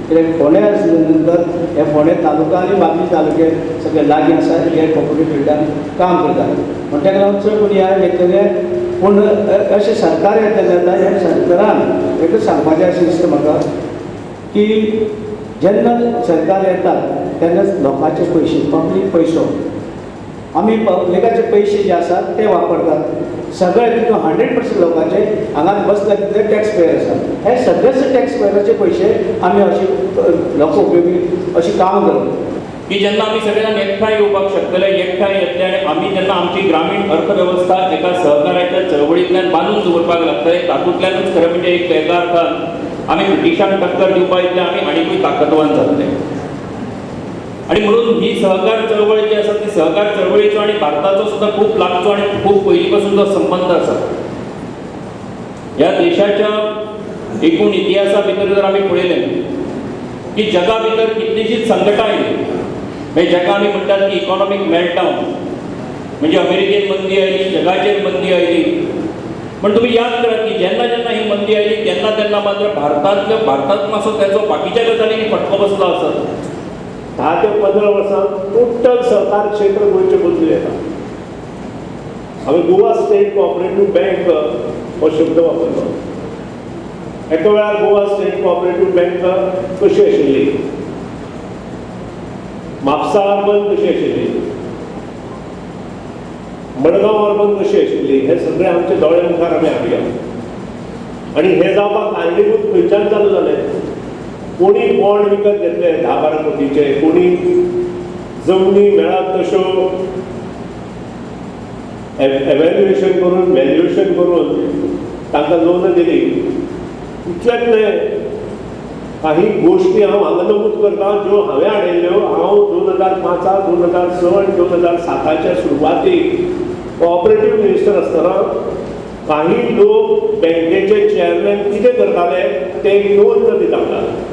कित्याक फोंडे आसले नंतर हे फोंडे तालुका आनी बाकी तालुके सगळे लागीं आसा हे कोऑपरेटीव फिल्डान काम करता म्हण ताका लागून चड कोणी ह्या घेतलेले पूण अशें सरकार येता जाता ह्या सरकारान एकच सांगपाचें अशें दिसता म्हाका की जेन्ना सरकार येता तेन्ना लोकांचे पयशे पब्लीक पयसो आमी पब्लिकाचे पयशे जे आसात ते वापरतात सगळे तितून 100% लोकांचे हांगा बसला तितले टॅक्स पेयर आसात हे सगळेच टॅक्स पेयराचे पयशे आमी अशी लोक उपयोगी अशी काम करतात की जेन्ना आमी सगळे जाण एकठांय येवपाक शकतले एकठांय येतले आनी आमी जेन्ना आमची ग्रामीण अर्थवेवस्था एका सहकार्याच्या चळवळींतल्यान बांदून दवरपाक लागतले तातूंतल्यानूच खरें म्हणजे एक वेगळा अर्थान आमी ब्रिटिशांक टक्कर दिवपाक इतले आमी आनीकूय ताकदवान जातले आणि म्हणून ही सहकार चळवळ जी आसा ती सहकार चळवळीचो आणि भारताचो सुद्धा खूप लागचो आणि खूप पयलींपासूनचो संबंध आसा ह्या देशाच्या एकूण इतिहासा भितर जर आमी पळयलें की जगा भितर कितलीशीच संकटां आयली म्हणजे जगा आमी म्हणटात की इकॉनॉमीक मेल्टडावन म्हणजे अमेरिकेन मंदी आयली जगाचेर मंदी आयली पण तुम्ही याद करात की जेन्ना जेन्ना ही मंदी आयली तेन्ना मात्र भारतात मातसो त्याचो बाकीच्या गजालींनी फटको बसलो आसत 10 ते 15 वर्सां टोटल सहकार क्षेत्र गोंयचें बदलून येता हांवें गोवा स्टेट कोऑपरेटीव बँक हो शब्द वापरलो एका वेळार गोवा स्टेट कोऑपरेटीव बँक कशी आशिल्ली म्हापसा अर्बन कशी आशिल्ली मडगांव अर्बन कशी आशिल्ली हे सगळे आमचे दोळे मुखार आमी हाडया आनी हे जावपाक कारणीभूत खंयच्यान चालू जालें कोणी बॉन्ड विकत घेतले 10-12 कोटीचे कोणी जमनी मेळत तश्यो एव्हॅल्युएशन करून व्हॅल्युएशन करून तांकां लोन दिली इतलेंच न्हय काही गोश्टी हांव हांगा नमूद करता ज्यो हांवें हाडिल्ल्यो हांव 2005 2006 आनी 2007च्या सुरवातीक कोऑपरेटीव मिनिस्टर आसतना काही लोक बँकेचे चेअरमॅन कितें करताले ते लोन दिताले